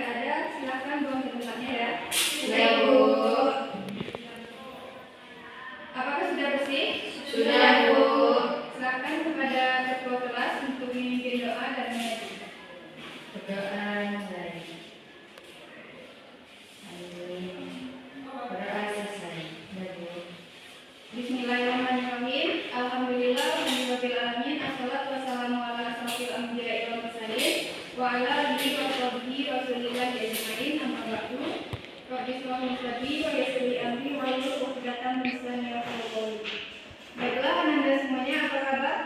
tidak ada, silakan buang ke tempatnya ya. Sudah, Bu. Apakah sudah bersih? Sudah, Bu. Silakan kepada ketua kelas untuk memimpin doa dan mengaji. Berdoa mulai. Berdoa selesai. Sudah, Bu. Bismillahirrahmanirrahim. Alhamdulillah rabbil alamin. Assalatu wassalamu ala asrofil anbiya'i wal mursalin wa ala alihi wa sahbihi rasulillahi ajmain. Amma ba'du. Rabbi shrah li sadri wa yassir li amri wahlul 'uqdatam min lisani yafqahu qawli. Baiklah Ananda semuanya, apa kabar?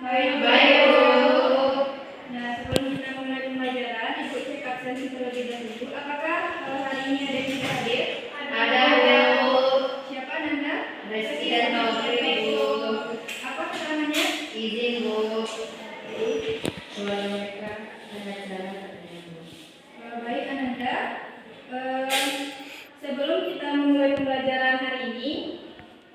Baik, Bu. Nah, sebelum kita mulai pembelajaran, Ibu cek absen terlebih dahulu. Apakah hari ini ada yang tidak hadir? Ada, Bu. Siapa Ananda? Rizky dan Taufik, Bu. Apa keterangannya? Izin, Bu. Keluarga mereka ada acara katanya, Bu. Baik Ananda, sebelum kita memulai pembelajaran hari ini,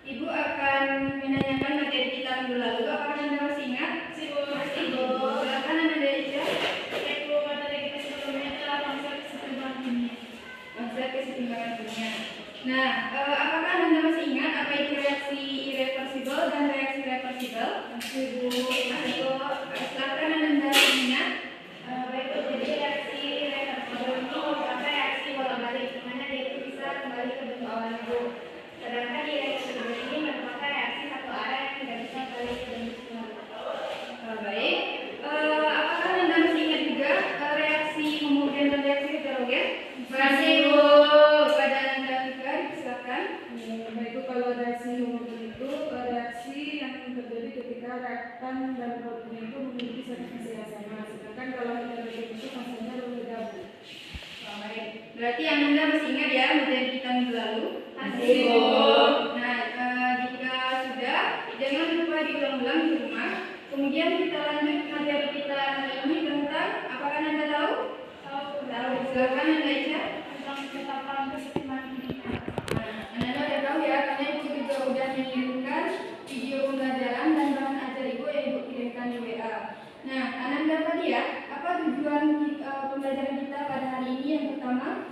Ibu akan menanyakan materi kita minggu lalu. Apakah Anda masih ingat? Masih, Bu. Silakan Anda Ica. Ibu, materi kita sebelumnya adalah konsep kesetimbangan dunia. Konsep kesetimbangan dunia. Nah, apakah Anda masih ingat apa itu reaksi irreversibel dan reaksi reversibel? Masih, Bu. Masih, Bu. Silakan Anda ingat. Baik, Bu. Jadi reaksi reversibel itu merupakan reaksi bolak-balik, di mana dia itu bisa kembali ke bentuk awalnya, Bu. Sedangkan irreversibel ini merupakan reaksi satu arah yang tidak bisa kembali ke bentuk semula. Baik. Apakah Anda masih ingat juga reaksi homogen dan reaksi heterogen? Masih, Bu. Pada Anda juga, silakan. Baik, Bu, kalau reaksi homogen itu reaksi yang terjadi ketika reaktan dan protein itu memiliki satu fase yang sama. Sedangkan kalau heterogen itu fasenya berbeda, Bu. Baik. Berarti yang Anda masih ingat ya materi kita minggu lalu? Masih, Bu. Nah, jika sudah, jangan lupa diulang-ulang di rumah. Kemudian kita lanjut materi kita hari ini tentang apakah Anda tahu? Tahu. Silakan Anda Ica. Tentang ketetapan kesetimbangan dunia. Anda udah tahu ya, karena Ibu juga udah mengirimkan video pembelajaran dan bahan ajar Ibu yang Ibu kirimkan di WA. Nah, Ananda tadi ya, apa tujuan pembelajaran kita pada hari ini yang pertama?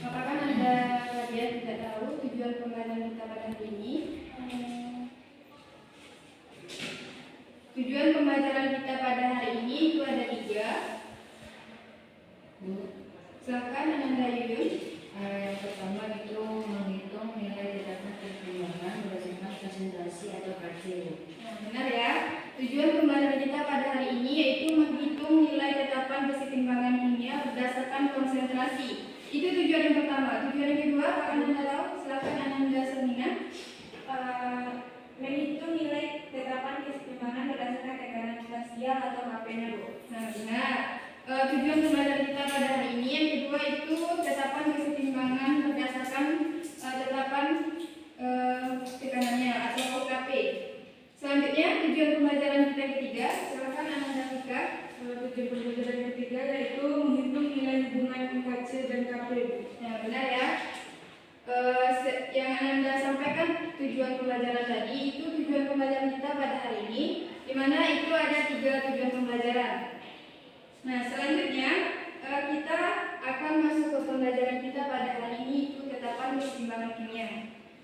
Apakah Anda kalian tidak tahu tujuan pembelajaran kita pada hari ini? Tujuan pembelajaran kita pada hari ini itu ada 3. Bu. Silakan Ananda Yuyun. Yang pertama itu menghitung nilai deteksi keseimbangan berdasarkan konsentrasi atau KC. Nah, benar ya. Tujuan pembelajaran kita pada hari ini yaitu menghitung nilai tetapan kesetimbangan dunia berdasarkan konsentrasi. Itu tujuan yang pertama. Tujuan yang kedua, apakah Anda tahu? Silakan Ananda Selina. Menghitung nilai ketetapan kesetimbangan berdasarkan tekanan parsial atau HP-nya, Bu. Nah, benar. Tujuan pembelajaran kita pada hari ini yang kedua itu tetapan kesetimbangan berdasarkan tetapan tekanannya atau OKP. Selanjutnya tujuan pembelajaran kita yang ketiga, silakan Ananda Fika. Tujuan pembelajaran yang ketiga yaitu menghitung nilai hubungan KC dan KP. Nah, benar ya. Yang Anda sampaikan tujuan pembelajaran tadi itu tujuan pembelajaran kita pada hari ini, di mana itu ada 3 tujuan pembelajaran. Nah, selanjutnya kita akan masuk ke pembelajaran kita pada hari ini itu tetapan keseimbangan kimia.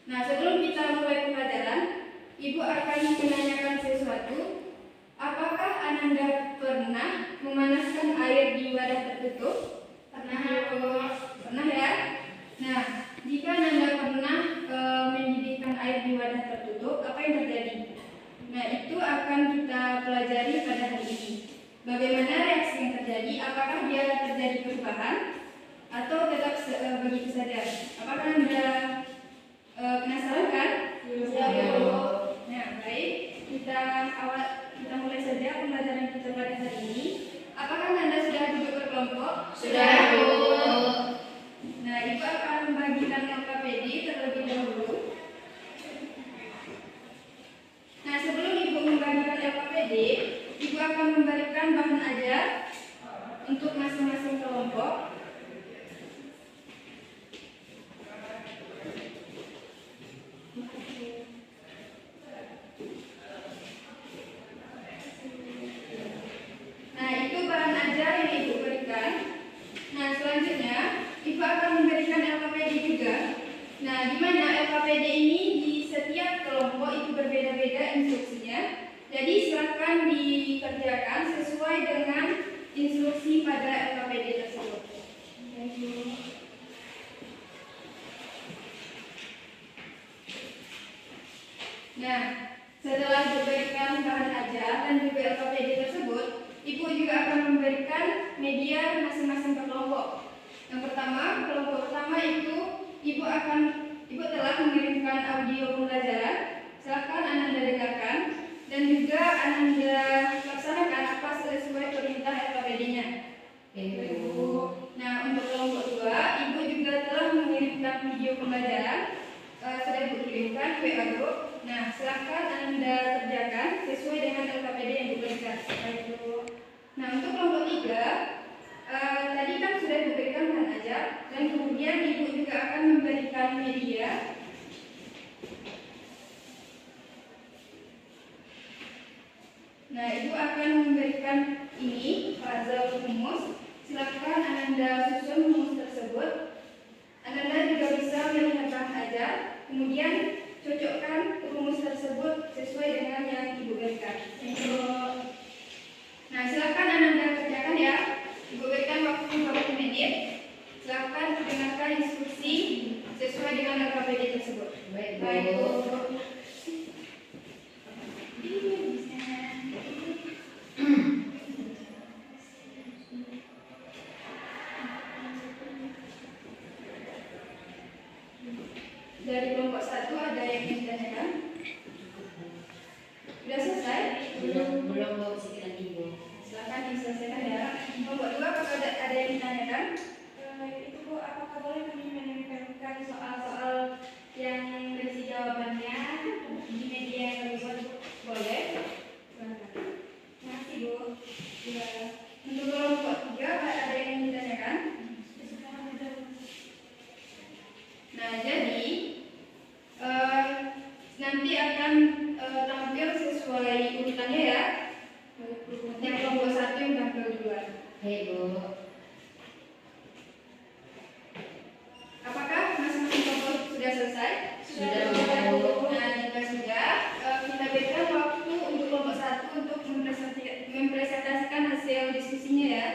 Nah, sebelum kita mulai pembelajaran, Ibu akan menanyakan sesuatu. Apakah Ananda pernah memanaskan air di wadah tertutup? Pernah, Bu. Pernah ya? Nah, jika Anda pernah mendidihkan air di wadah tertutup, apa yang terjadi? Nah, itu akan kita pelajari pada hari ini. Bagaimana reaksi yang terjadi? Apakah dia terjadi perubahan atau tetap begitu saja? Apakah Anda penasaran kan? Ya, Bu. Nah, baik. Kita mulai saja pembelajaran kita pada hari ini. Apakah Anda sudah duduk berkelompok? Sudah, Bu. Nah, Ibu akan membagikan LKPD terlebih dahulu. Nah, sebelum Ibu membagikan LKPD, Ibu akan memberikan bahan ajar untuk masing-masing kelompok. Nah, itu bahan ajar yang Ibu berikan. Nah, selanjutnya Ibu akan memberikan LKPD juga. Nah, di mana LKPD ini di setiap kelompok itu berbeda-beda instruksinya. Jadi silakan dikerjakan sesuai dengan instruksi pada LKPD tersebut. Thank you. Nah, setelah diberikan bahan ajar dan juga LKPD tersebut, Ibu juga akan memberikan media masing-masing per kelompok. Yang pertama, kelompok pertama itu Ibu telah mengirimkan audio pembelajaran. Silakan Ananda dengarkan dan juga Ananda laksanakan apa sesuai perintah LKPD-nya. Ibu. Nah, untuk kelompok 2, Ibu juga telah mengirimkan video pembelajaran. Sudah Ibu kirimkan WA group. Nah, silakan Anda kerjakan sesuai dengan LKPD yang diberikan. Baik, Bu. Nah, untuk kelompok 3, tadi kan sudah diberikan bahan ajar dan kemudian Ibu juga akan memberikan media. Nah, Ibu akan memberikan ini puzzle rumus. Silakan Ananda susun rumus tersebut. Ananda juga bisa melihat bahan ajar, kemudian cocokkan rumus tersebut sesuai dengan yang Ibu berikan. Nah, silakan Ananda kerjakan ya. Ibu berikan waktu 20 menit. Silakan dengarkan instruksi sesuai dengan LKPD tersebut. Baik, Bu. Baik, Bu. Dari kelompok 1 ada yang ingin ditanyakan? Sudah selesai? Belum Bu, sedikit lagi Bu. Silakan diselesaikan ya. Kelompok 2 apakah ada yang ditanyakan? Itu Bu, apakah boleh kami menempelkan soal-soal yang berisi jawabannya di media yang kami buat, Bu? Boleh. Silakan. Terima kasih, Bu. Ya. Untuk kelompok 3 ada yang ingin ditanyakan? Nah, jadi nanti akan tampil sesuai urutannya ya. Yang kelompok 1 yang tampil duluan. Baik, Bu. Apakah masing-masing kelompok sudah selesai? Sudah, Bu. Nah, jika sudah, kita berikan waktu untuk kelompok 1 untuk mempresentasikan hasil diskusinya ya.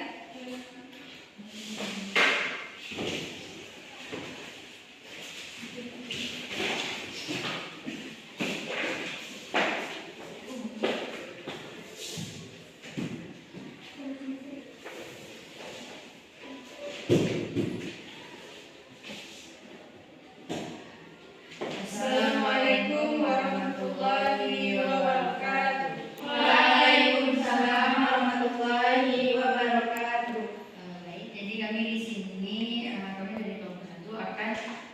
Assalamualaikum warahmatullahi wabarakatuh. Waalaikumsalam warahmatullahi wabarakatuh. Baik, jadi kami di sini kami dari kelompok 1 akan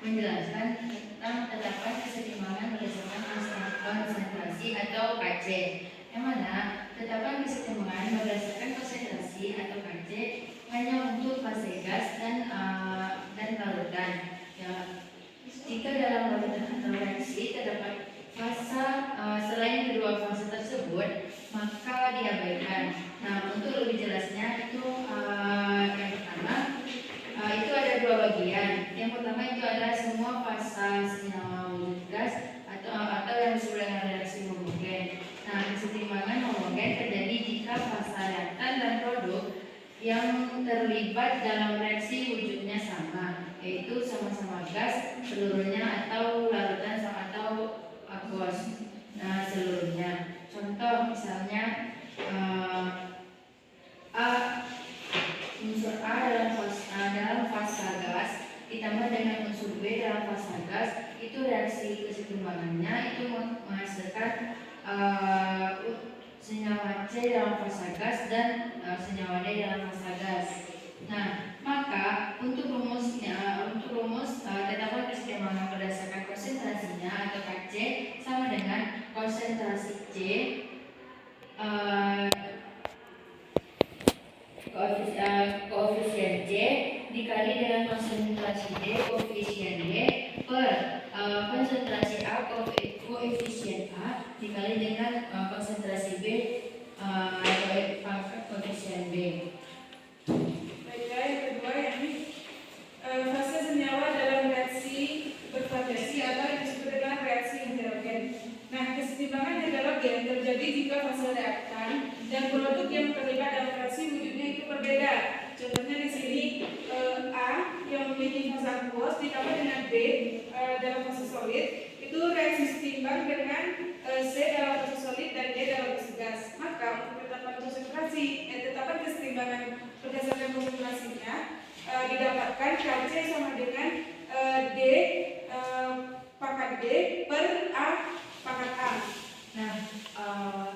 menjelaskan tentang tetapan kesetimbangan berdasarkan konsentrasi atau KC. Yang mana tetapan kesetimbangan berdasarkan konsentrasi atau KC hanya untuk fase gas dan larutan. Ya, jika dalam larutan atau reaksi terdapat fase selain kedua fase tersebut, maka diabaikan. Nah, untuk lebih jelasnya itu yang pertama itu ada dua bagian. Yang pertama itu ada semua fase senyawa wujud gas atau yang disebut dengan reaksi homogen. Nah, kesetimbangan homogen terjadi jika fase reaktan dan produk yang terlibat dalam reaksi wujudnya sama, yaitu sama-sama gas seluruhnya atau larutan atau aqueous seluruhnya. Contoh misalnya unsur A dalam fase gas ditambah dengan unsur B dalam fase gas, itu reaksi kesetimbangannya itu menghasilkan senyawa C dalam fase gas dan senyawa D dalam fase gas. Nah, maka untuk rumus tetapan kesetimbangan berdasarkan konsentrasinya atau KC sama dengan konsentrasi C koefisien C dikali dengan konsentrasi D koefisien D per konsentrasi A koefisien A dikali dengan konsentrasi B koefisien B. Baiklah, yang kedua yakni fase senyawa dalam reaksi bervariasi atau yang disebut dengan reaksi heterogen. Nah, kesetimbangan heterogen terjadi jika fase reaktan dan produk yang terlibat dalam reaksi wujudnya itu berbeda. Contohnya di sini A yang memiliki fase aqueous ditambah dengan B dalam fase solid, itu reaksi setimbang dengan C dalam fase solid dan D dalam fase gas. Maka untuk tetapan kesetimbangan berdasarkan konsentrasinya didapatkan Kc sama dengan D pangkat D per A pangkat A. Nah,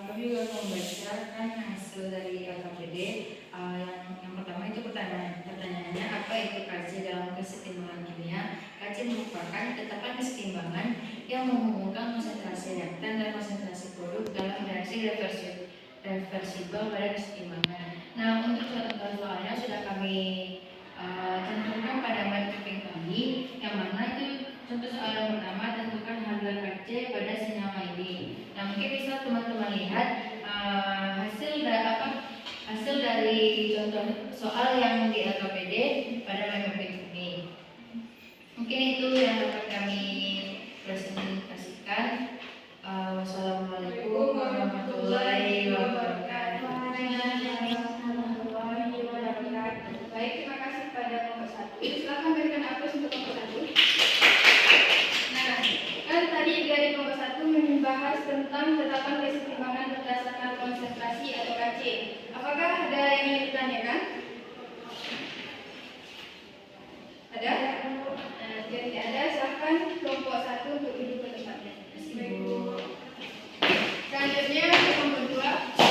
kami juga membacakan hasil dari LKPD. Yang pertama itu pertanyaannya apa itu Kc dalam kesetimbangan kimia? Kc merupakan tetapan kesetimbangan yang menghubungkan konsentrasi reaktan dan konsentrasi produk dalam reaksi reversibel pada kesetimbangan. Nah, untuk soalnya sudah kami tentukan pada mapping kami, yang mana itu contoh soal yang pertama tentukan harga Kc pada senyawa ini. Nah, mungkin bisa teman-teman lihat hasil dari contoh soal yang di LKPD pada mapping kami. Mungkin itu yang dapat kami presentasikan. Wassalamualaikum warahmatullahi wabarakatuh. Baik, terima kasih pada kelompok 1. Silakan berikan aplaus untuk kelompok 1. Nah, kan tadi dari kelompok 1 membahas tentang tetapan kesetimbangan berdasarkan konsentrasi atau Kc. Apakah ada yang ingin ditanyakan? Ada? Nah, jika tidak ada, silakan kelompok 1 untuk duduk ke tempatnya. Selanjutnya kelompok 2.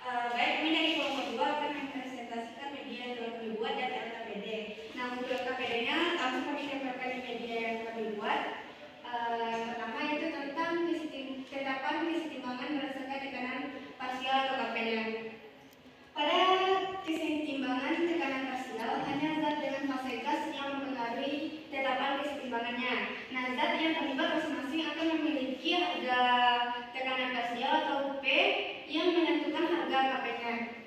Baik, kami dari kelompok 2 akan mempresentasikan media yang telah kami buat dan LKPD. Nah, untuk LKPD-nya langsung kami tempelkan di media yang kami buat. Pertama itu tentang tetapan kesetimbangan berdasarkan tekanan parsial atau KP-nya. Pada kesetimbangan tekanan parsial hanya zat dengan fase gas yang mempengaruhi tetapan kesetimbangannya. Nah, zat yang terlibat masing-masing akan memiliki harga tekanan parsial atau P yang menentukan harga KP-nya.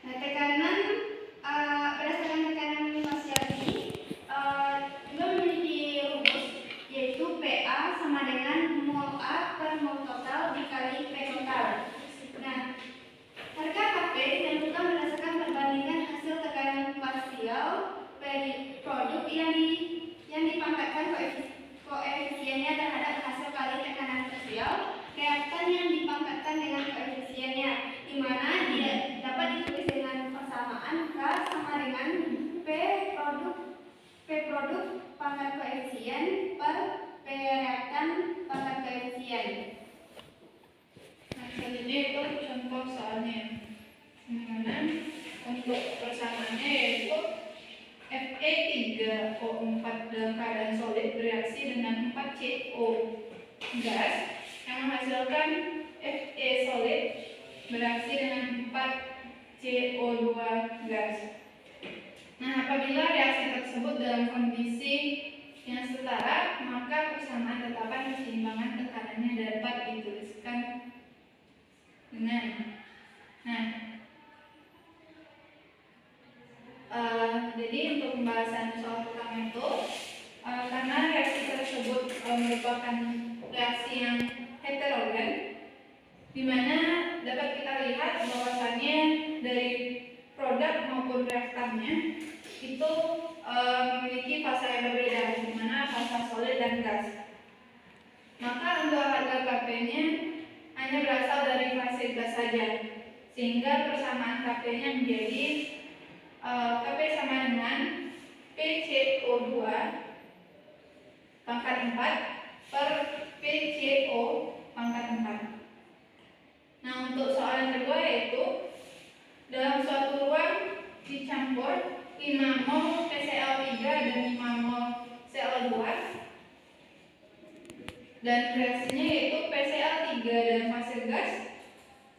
Nah, berdasarkan tekanan parsial ini juga memiliki rumus, yaitu PA sama dengan mol A per mol total dikali P total. Nah, harga KP ditentukan berdasarkan perbandingan hasil tekanan parsial per produk yang dipangkatkan koefisiennya terhadap hasil kali tekanan parsial reaktan yang dipangkatkan dengan koefisiennya, di mana dapat ditulis dengan persamaan K sama dengan P produk pangkat koefisien per P reaktan pangkat koefisien. Nah, selanjutnya itu contoh soalnya. Dimana untuk persamaannya yaitu 3O4 dalam keadaan solid bereaksi dengan 4CO gas yang menghasilkan Fe solid bereaksi dengan 4CO2 gas. Nah, apabila reaksi tersebut dalam kondisi yang setara, maka persamaan tetapan keseimbangan tekanannya dapat dituliskan dengan jadi untuk pembahasan soal pertama itu karena reaksi tersebut merupakan reaksi yang heterogen, di mana dapat kita lihat bahwasannya dari produk maupun reaktannya itu memiliki fasa yang berbeda, di mana fasa solid dan gas. Maka untuk harga Kp-nya hanya berasal dari fase gas saja, sehingga persamaan Kp-nya menjadi Kp sama dengan PCO2 pangkat 4 per PCO pangkat 4. Nah, untuk soal yang kedua yaitu dalam suatu ruang dicampur 5 mol PCl3 dan 5 mol Cl2 dan reaksinya yaitu PCl3 dan fase gas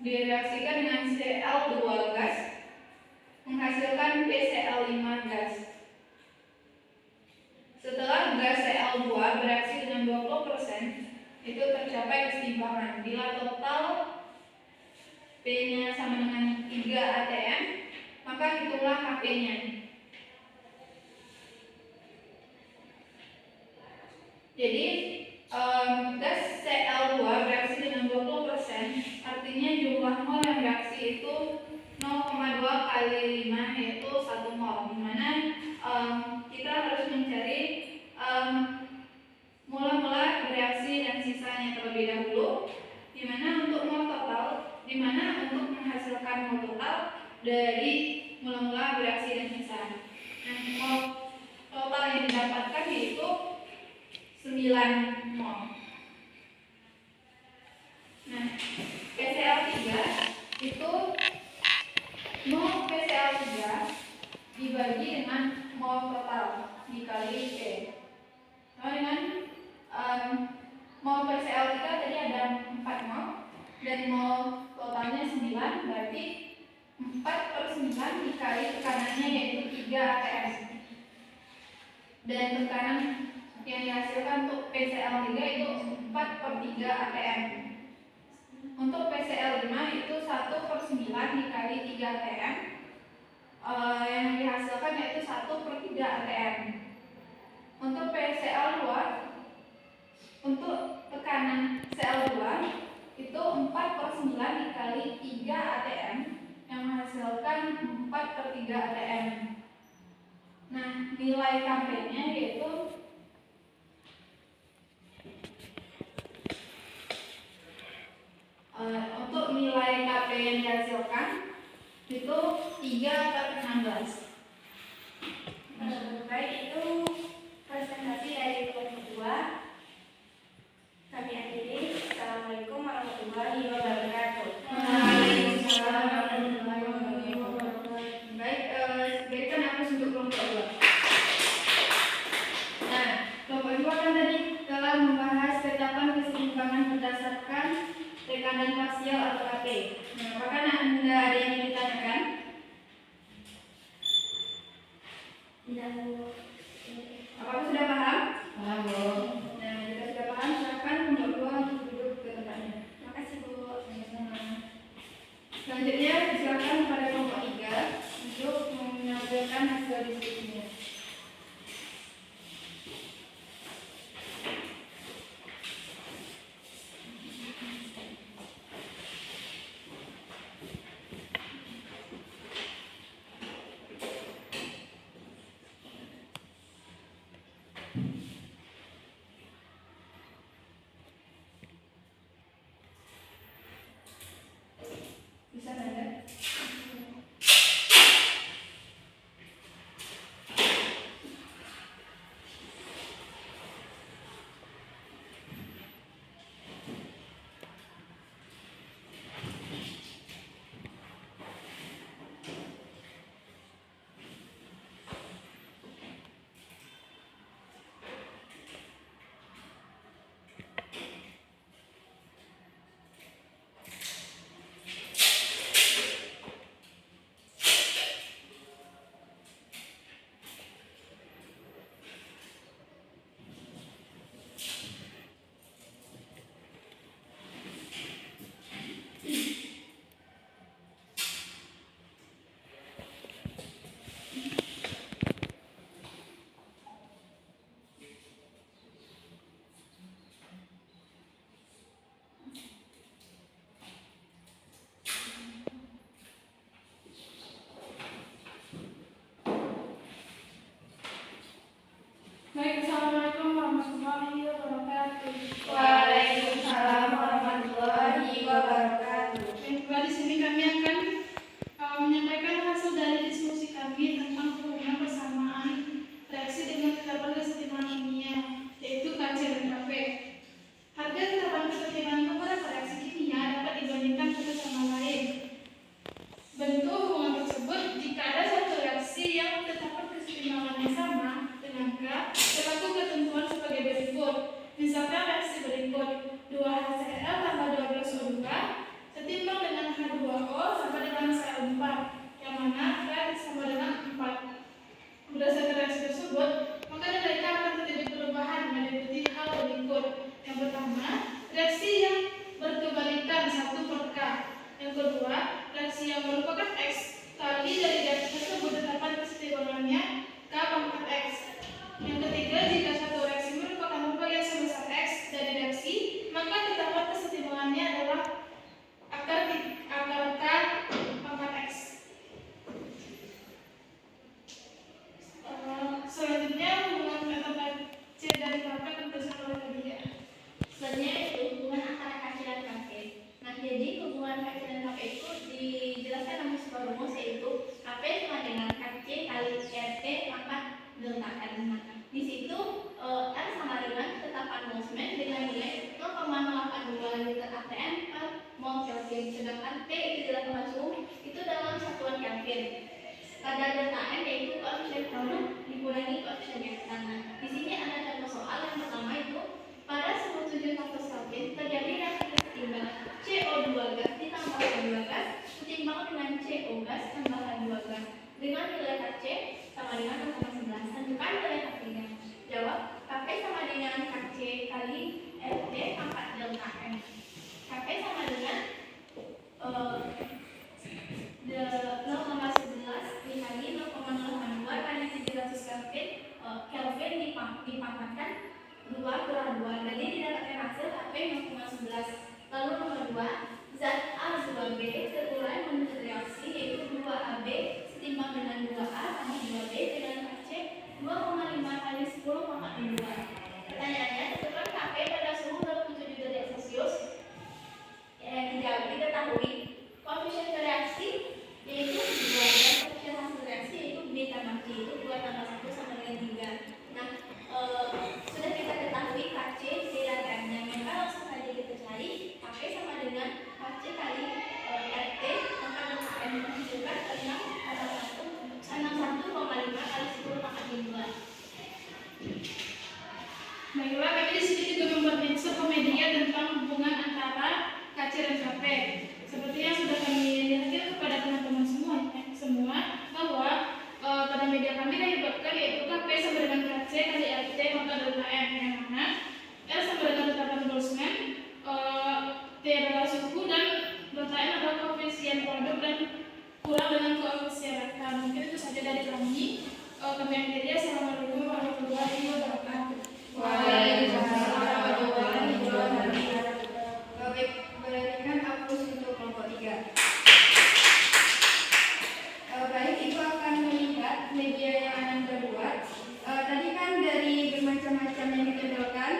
direaksikan dengan Cl2 gas menghasilkan PCl5 gas. Setelah gas Cl2 bereaksi dengan 20%, itu tercapai keseimbangan. Bila total P-nya sama dengan 3 atm, maka hitunglah Kp-nya. Jadi gas Cl2 bereaksi dengan 20%, artinya jumlah mol yang bereaksi itu 0,2 kali 5 yaitu 1 mol, dimana kita harus mencari mula-mula bereaksi dan sisanya terlebih dahulu, dimana untuk mol total, dimana untuk menghasilkan mol total dari mula-mula bereaksi dan sisa. Nah, mol total yang didapatkan yaitu 9 mol. Nah, PCl3 itu mol PCl3 dibagi dengan mol total dikali P. Sama dengan mol PCl3 tadi ada 4 mol dan mol totalnya 9, berarti 4/9 dikali tekanannya yaitu 3 atm. Dan tekanan yang dihasilkan untuk PCl3 itu 4/3 atm. Untuk PCl5 itu 1/9 dikali 3 atm. Yang dihasilkan yaitu 1/3 atm. Untuk PCl2, untuk tekanan Cl2 itu 4/9 dikali 3 atm yang menghasilkan 4/3 atm. Nah, nilai Kp-nya yaitu untuk nilai Kp yang dihasilkan itu 3/16. Baik, itu presentasi dari kelompok 2. Kami akhiri. Assalamualaikum warahmatullahi wabarakatuh. Waalaikumsalam warahmatullahi wabarakatuh. Baik, berikan aku untuk kelompok 2. Nah, kelompok 2 kan tadi telah membahas tetapan keseimbangan berdasarkan tekanan parsial atau Kp. Nah, apakah Anda ada yang ingin ditanyakan? Apakah sudah paham? Paham, Bu. Nah, jika sudah paham, silakan kelompok 2 untuk duduk ke tempatnya. Makasih, Bu. Sama-sama. Selanjutnya, silakan kepada kelompok 3 untuk menampilkan hasil diskusinya. Bisa Anda? sama dengan K berlaku ketentuan sebagai berikut. Misalkan reaksi berikut 2HCl tambah 12O2 setimbang dengan H2O sama dengan Cl4, yang mana K sama dengan 4. Berdasarkan reaksi tersebut, maka nilai K akan terjadi perubahan meliputi hal berikut. Yang pertama, reaksi yang berkebalikan 1/K. Yang kedua, reaksi yang merupakan X kali dari reaksi tersebut terdapat kesetimbangannya K pangkat X. Yang ketiga, jika satu reaksi merupakan rupa yang sebesar X dari reaksi, maka terdapat kesetimbangannya adalah akar K pangkat X. Selanjutnya, hubungan metode C dari KP akan dituliskan oleh Nadia. Selanjutnya itu hubungan antara KC dan KP. Nah, jadi hubungan KC dan KP itu dijelaskan dalam sebuah rumus, yaitu KP sama dengan KC kali RT pangkat delta R. Nah, di situ R sama dengan ketetapan Boltzmann dengan nilai 0,082 liter ATM per mol Kelvin, sedangkan T itu adalah suhu itu dalam satuan Kelvin. Kadar delta N yaitu koefisien produk dikurangi koefisien reaktan. Nah, di sini ada contoh soal yang pertama itu pada suhu 700 Kelvin terjadi reaksi kesetimbangan CO2 gas ditambah H2 gas setimbang dengan CO gas tambah H2 gas dengan nilai Kc sama dengan 0,11. Tentukan nilai Kc-nya. Jawab, Kp sama dengan Kc kali RT pangkat delta N. Kp sama dengan 0,11 dikali 0,082 kali 700 Kelvin dipangkatkan 2 kurang 2. Jadi didapatkan hasil Kp 0,11. Lalu nomor 2, zat A2B terurai menurut reaksi yaitu 2AB setimbang dengan 2A tambah 2B dengan Kc 2,5 kali 10 pangkat 2. Pertanyaannya, tentukan Kp pada suhu 27 derajat Celcius yang diketahui. Koefisien reaksi yaitu 2 dan koefisien hasil reaksi yaitu B tambah C, itu 2 tambah 1 sama dengan 3. Nah, sudah kita ketahui Kc, C, dan M-nya, maka langsung saja kita cari Kp sama dengan Kc kali RT pangkat delta M dihasilkan 61,5 kali 10 pangkat 2. Baiklah, kami di sini juga membuat insert media tentang hubungan antara Kc dan Kp. Seperti yang sudah kami lihatkan kepada teman-teman semua bahwa pada media kami dilibatkan yaitu Kp sama dengan Kc kali RT pangkat delta M, yang mana R sama dengan ketetapan Boltzmann, T adalah suhu dan delta M adalah koefisien produk dan kurang dengan koefisien reaktan. Mungkin itu saja dari kami. Kami akhiri. Assalamualaikum warahmatullahi wabarakatuh. Waalaikumsalam warahmatullahi wabarakatuh. Baik, berikan hapus untuk kelompok 3. Baik, Ibu akan melihat media yang Ananda buat. Tadi kan dari bermacam-macam yang ditentukan,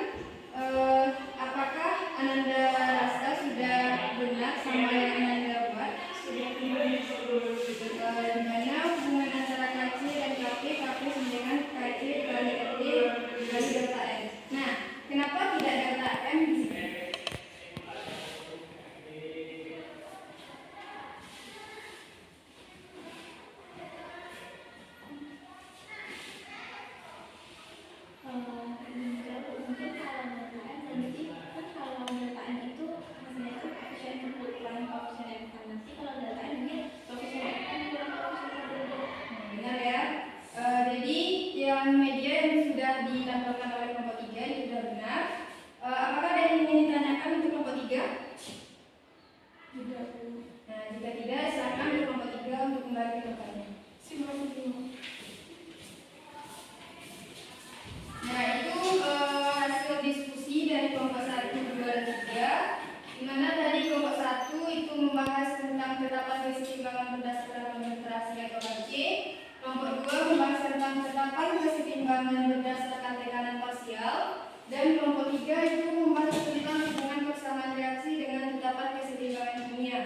apakah Ananda rasa sudah benar sama yang Ananda buat? Sudah benar. Di mana hubungan antara Kc dan Kp sama dengan Kc kali RT kali delta M. Nah, kenapa tidak delta M di sini? Benar ya. Jadi yang media yang sudah ditampilkan oleh kelompok 3 itu sudah benar. Apakah ada yang ingin ditanyakan untuk kelompok 3? Nah, jika tidak, silakan untuk kelompok 3 untuk kembali ke tempatnya. Nah, itu hasil diskusi dari kelompok 1, 2, dan 3, di mana tadi kelompok 1 itu membahas tentang ketetapan kesetimbangan berdasarkan konsentrasi atau KC. Kelompok 2 membahas tentang ketetapan kesetimbangan berdasarkan tekanan parsial, dan kelompok 3 itu membahas tentang hubungan persamaan reaksi dengan ketetapan kesetimbangan kimia.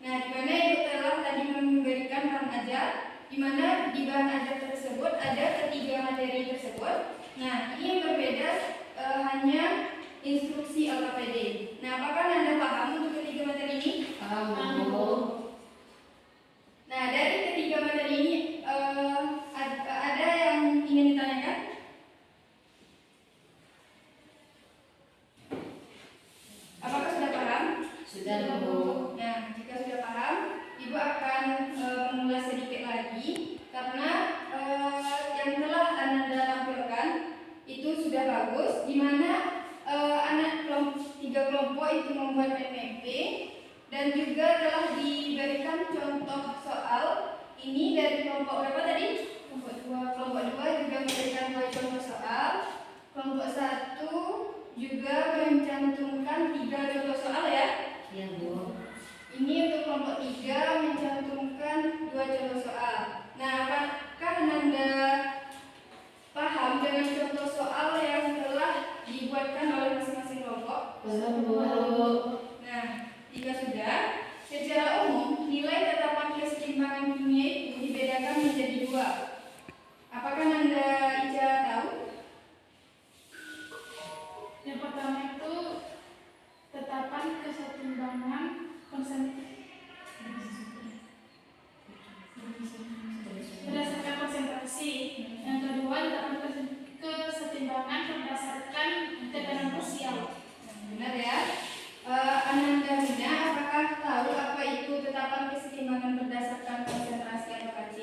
Nah, di mana Ibu telah tadi memberikan bahan ajar, di mana di bahan ajar tersebut ada ketiga materi tersebut. Nah, ini yang berbeda hanya instruksi LKPD. Nah, apakah Anda paham untuk ketiga materi ini? Paham. Nah, dari ketiga materi ini ada yang ingin itu sudah bagus, di mana tiga kelompok itu membuat NMP dan juga telah diberikan contoh soal ini dari kelompok berapa tadi? Kelompok 2 juga memberikan 2 contoh soal. Kelompok 1 juga mencantumkan 3 contoh soal ya. Iya, Bu. Ini untuk kelompok 3 mencantumkan 2 contoh soal. Nah, apakah Ananda paham dengan contoh soal yang telah dibuatkan oleh masing-masing kelompok? Paham, Bu. Nah, jika sudah, secara umum nilai tetapan kesetimbangan kimia itu dibedakan menjadi 2. Apakah Anda Ica tahu? Yang pertama itu tetapan kesetimbangan berdasarkan konsentrasi. Yang kedua tetapan kesetimbangan berdasarkan tekanan parsial. Benar ya. Ananda Mina, apakah tahu apa itu tetapan kesetimbangan berdasarkan konsentrasi atau KC?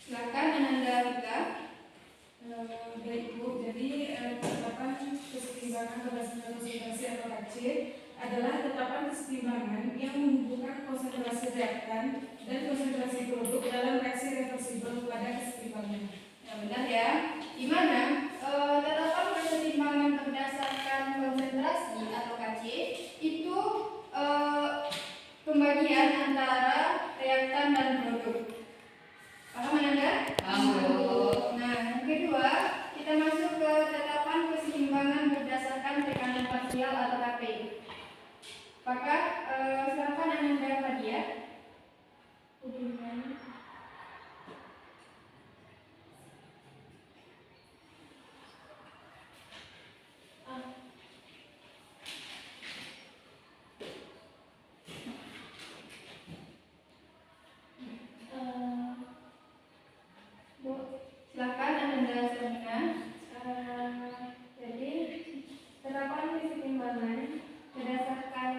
Silakan Ananda Rita. Baik Bu, jadi tetapan kesetimbangan berdasarkan konsentrasi atau KC adalah tetapan kesetimbangan yang menghubungkan konsentrasi reaktan dan konsentrasi produk dalam reaksi reversibel pada kesetimbangan. Nah, benar ya. Di mana tetapan kesetimbangan berdasarkan konsentrasi atau KC itu pembagian antara reaktan dan produk. Paham Ananda? Paham, Bu. Nah, yang kedua, kita masuk ke tetapan kesetimbangan berdasarkan tekanan parsial atau KP. Apakah silakan Ananda Fadia. Hubungan Silakan Ananda Sarmina. Jadi tetapan kesetimbangan berdasarkan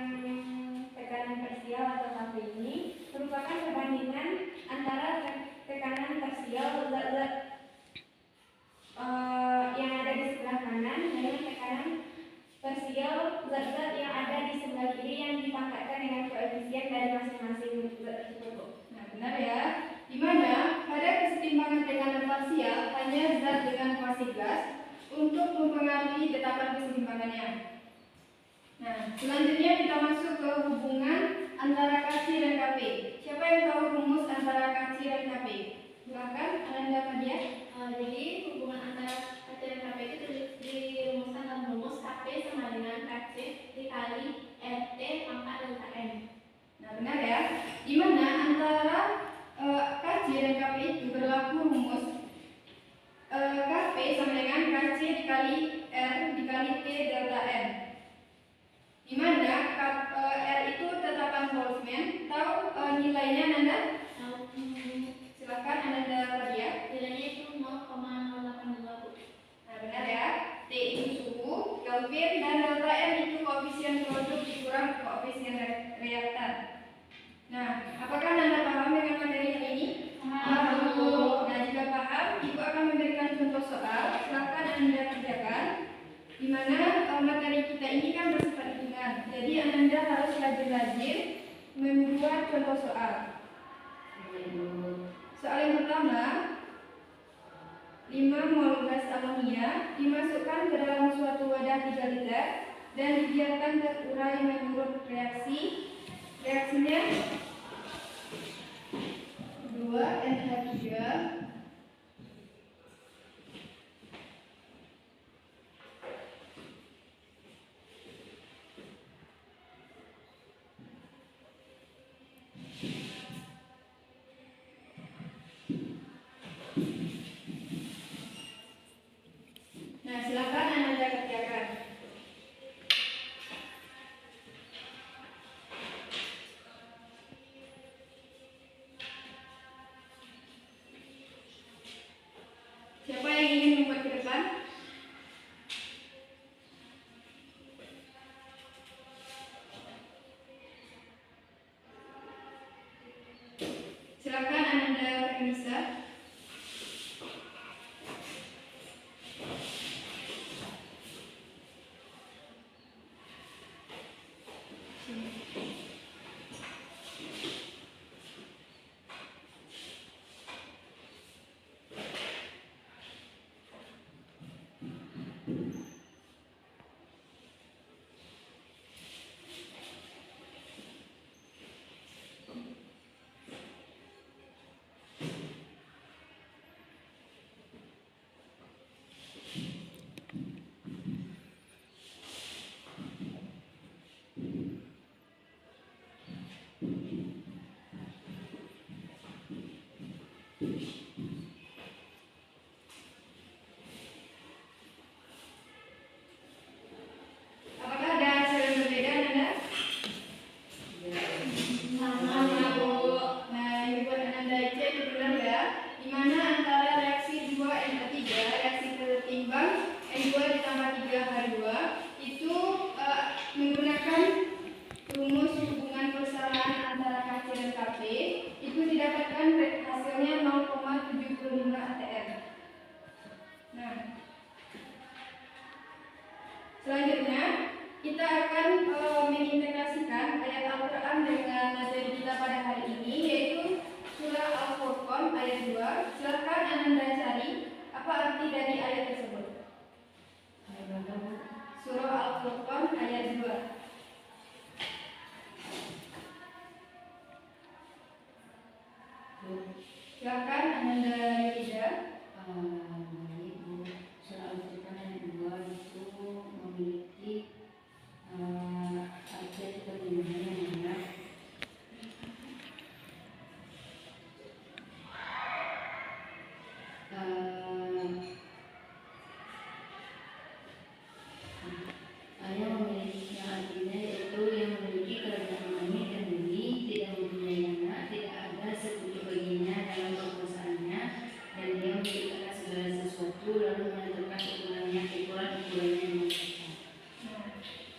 tekanan parsial atau KP ini merupakan perbandingan antara tekanan parsial zat-zat yang ada di sebelah kanan dengan tekanan parsial zat-zat yang ada di sebelah kiri yang dipangkatkan dengan koefisien dari masing-masing zat tersebut. Nah, benar ya. Di mana pada kesetimbangan tekanan parsial hanya zat dengan kuasi gas untuk mempengaruhi tetapan kesetimbangannya. Nah, selanjutnya kita masuk ke hubungan antara KC dan KP. Siapa yang tahu rumus antara KC dan KP? Silakan Ananda Fadia. jadi hubungan antara KC dan KP itu dirumuskan dalam rumus KP sama dengan KC dikali RT pangkat delta N. Nah, benar ya. Di mana antara KC dan KP itu berlaku rumus KP sama dengan KC dikali R dikali T delta N. Di mana R itu tetapan Boltzmann. Tahu nilainya Nanda? Silakan Ananda Fadia. Nilainya itu 0,082. Nah, benar ya. T itu suhu, Kelvin, dan delta N itu koefisien produk dikurang koefisien reaktan. Nah, apakah Anda paham dengan materi hari ini? Paham. Nah, jika paham, Ibu akan memberikan contoh soal. Silakan Anda kerjakan. Di mana materi kita ini kan bersifat ringan. Jadi Anda harus rajin-rajin membuat contoh soal. Soal yang pertama, 5 mol gas amonia dimasukkan ke dalam suatu wadah 3 liter dan dibiarkan terurai menurut reaksi. Reaksinya 2NH3 Nah, silakan Anda kerjakan. tambah 3H2 itu menggunakan rumus hubungan persalahan antara KC dan KP itu didapatkan hasilnya 0,75 ATM. Nah, selanjutnya kita akan mengintegrasikan ayat Al-Quran dengan materi kita pada hari ini, yaitu surah Al-Furqan ayat 2. Silakan Ananda cari apa arti dari ayat tersebut. Surah Al-Furqan ayat 2. Silakan Ananda Yudha. Ibu, surah Al-Furqan ayat 2 itu memiliki arti terjemahan yang benar. Yang memiliki artinya yaitu yang memiliki kerajaan langit dan bumi, tidak mempunyai anak, tidak ada sekutu baginya dalam kekuasaannya, dan dia menciptakan segala sesuatu lalu menentukan ukuran-ukurannya yang besar.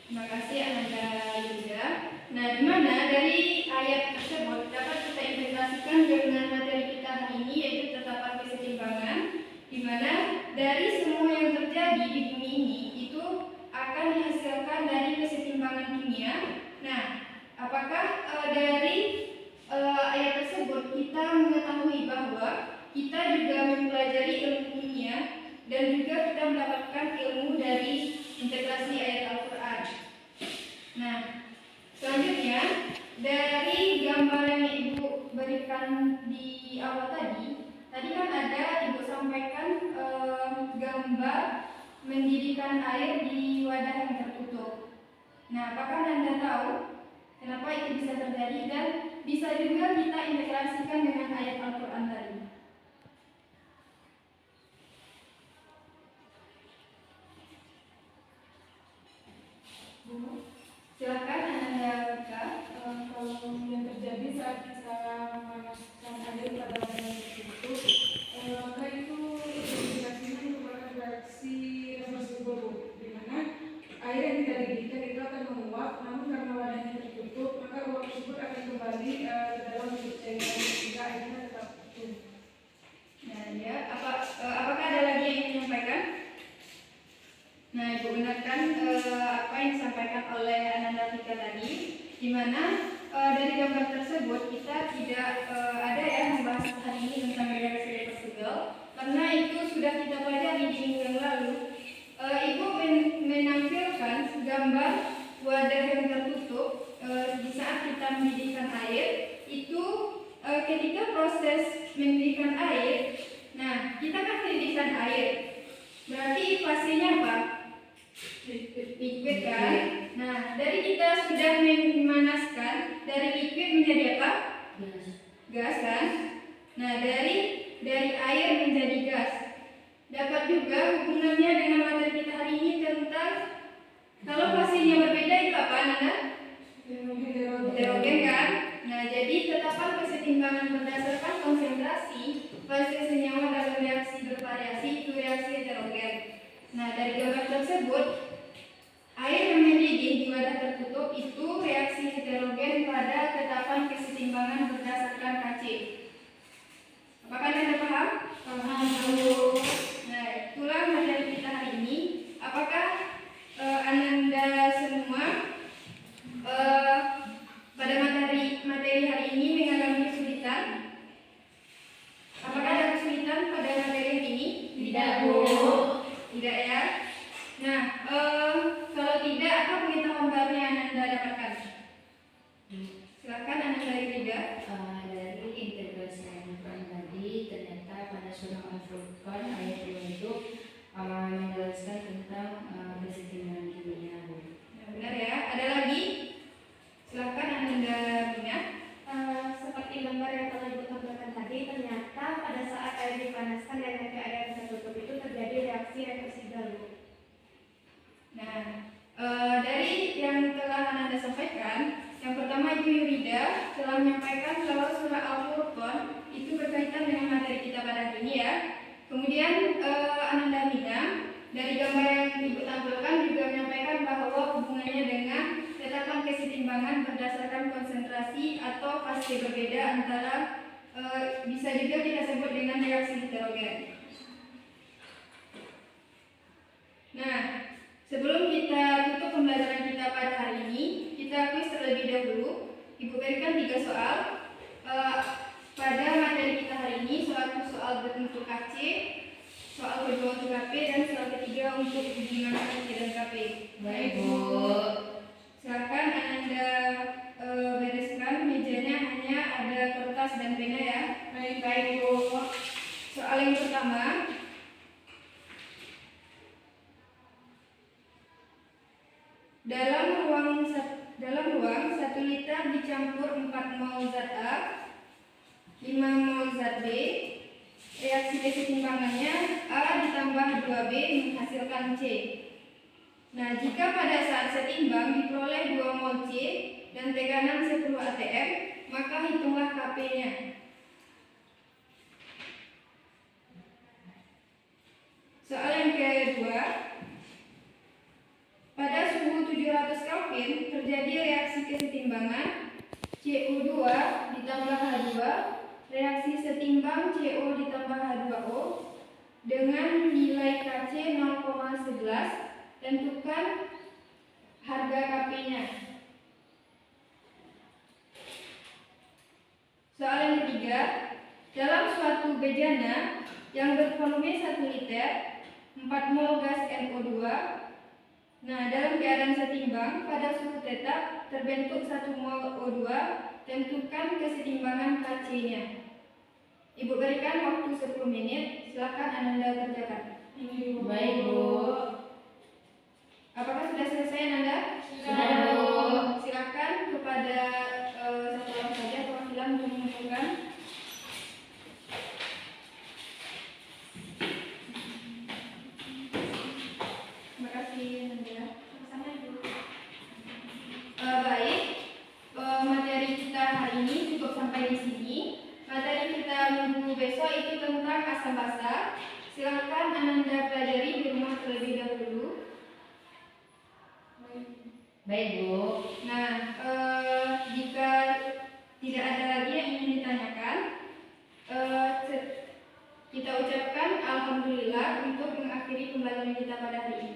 Terima kasih Ananda Yudha. Nah, di mana dari ayat tersebut dapat kita integrasikan dengan materi kita hari ini, yaitu tetapan kesetimbangan, di mana dari semua yang terjadi di bumi ini itu akan dihasilkan dari kesetimbangan kimia. Nah, apakah dari ayat tersebut kita mengetahui bahwa kita juga mempelajari ilmu kimia dan juga kita mendapatkan ilmu dari integrasi ayat Al-Quran. Nah, selanjutnya dari gambar yang Ibu berikan di awal tadi kan ada Ibu sampaikan gambar mendidihkan air di wadah yang tertutup. Nah, apakah Anda tahu kenapa itu bisa terjadi dan bisa juga kita integrasikan dengan ayat Al-Quran tadi? Silakan Anda buka. Kalau yang terjadi saat kita memanaskan air pada wadah tertutup, maka itu reaksinya merupakan reaksi reversible, di mana air yang kita didihkan itu akan menguap, namun karena wadahnya tertutup, maka uap tersebut akan kembali ke dalam bentuk cairan sehingga airnya tetap utuh. Nah, ya, apakah ada lagi yang ingin menyampaikan? Nah, Ibu benarkan apa yang disampaikan oleh Ananda Fika tadi, di mana dari gambar tersebut kita tidak ada ya membahas hari ini tentang reaksi reversible, karena itu sudah kita pelajari di minggu yang lalu. Ibu menampilkan gambar wadah yang tertutup di saat kita mendidihkan air itu ketika proses mendidihkan air. Nah, kita kan mendidihkan air, berarti fasenya apa? Liquid kan? Nah, dari kita sudah memanaskan, dari liquid menjadi apa? Gas kan? Nah, dari air menjadi gas. Dapat juga hubungannya dengan materi kita hari ini tentang kalau fasenya berbeda itu apa, Nanda? Heterogen kan? Nah, jadi tetapan kesetimbangan berdasarkan konsentrasi fase senyawa dalam reaksi bervariasi itu reaksi heterogen. Nah, dari gambar tersebut air yang mendidih di wadah tertutup itu reaksi heterogen pada tetapan kesetimbangan berdasarkan KC. Apakah Anda paham? Paham. Nah, itulah materi kita hari ini. Apakah Anda semua pada materi hari ini mengalami kesulitan? Apakah ada kesulitan pada materi ini? Tidak, Bu. Tidak ya. Nah, kalau tidak, apa pengetahuan baru yang Anda dapatkan? Silakan Anda dari tiga. Dari integrasi Al-Quran tadi, ternyata pada surah Al-Furqan ayat 2 itu menjelaskan tentang kesetimbangan kimia. Nah, benar ya. Ada lagi? Silakan Anda punya. Seperti gambar yang telah Ibu tampilkan tadi, ternyata pada saat air dipanaskan dan nanti air yang tertutup itu terjadi reaksi reversibel. Nah, dari yang telah Anda sampaikan, yang pertama Ibu Yurida telah menyampaikan kalau surah Al-Furqan itu berkaitan dengan materi kita pada hari ini ya. Kemudian Ananda Mina dari gambar yang Ibu bahwa hubungannya dengan tetapan kesetimbangan berdasarkan konsentrasi atau fase berbeda antara bisa juga kita sebut dengan reaksi heterogen. Nah, sebelum kita tutup pembelajaran kita pada hari ini, kita kuis terlebih dahulu. Ibu berikan 3 soal. Pada materi kita hari ini, soal berbentuk KC, soal kedua untuk KP, dan soal ketiga untuk hubungan KC dan KP. Baik, Bu. Silakan Anda bereskan mejanya, hanya ada kertas dan pena ya. Baik, Bu. Soal yang pertama. Dalam ruang 1 liter dicampur 4 mol zat A, 5 mol zat B. Reaksi kesetimbangannya A ditambah 2B menghasilkan C. Nah, jika pada saat setimbang diperoleh 2 mol C dan tekanan 10 atm, maka hitunglah Kp-nya. Soal yang kedua. Pada suhu 700 Kelvin terjadi reaksi kesetimbangan CO2 ditambah H2, reaksi setimbang CO ditambah H2O dengan nilai Kc 0,11. Tentukan harga Kp-nya. Soal yang ketiga, dalam suatu bejana yang bervolume 1 liter, 4 mol gas NO2. Nah, dalam keadaan setimbang pada suhu tetap terbentuk 1 mol O2, tentukan kesetimbangan Kc-nya. Ibu berikan waktu 10 menit, silakan Anda kerjakan. Baik, Bu. Apakah sudah selesai Anda? Sudah, Bu. Silakan kepada satu orang saja perwakilan untuk mengumpulkan. Terima kasih Anda. Sama-sama Ibu. Baik, materi kita hari ini cukup sampai di sini. Materi kita minggu besok itu tentang asam basa. Silakan Anda pelajari di rumah terlebih dahulu. Baik, Bu. Nah, jika tidak ada lagi yang ingin ditanyakan, kita ucapkan alhamdulillah untuk mengakhiri pembelajaran kita pada hari ini.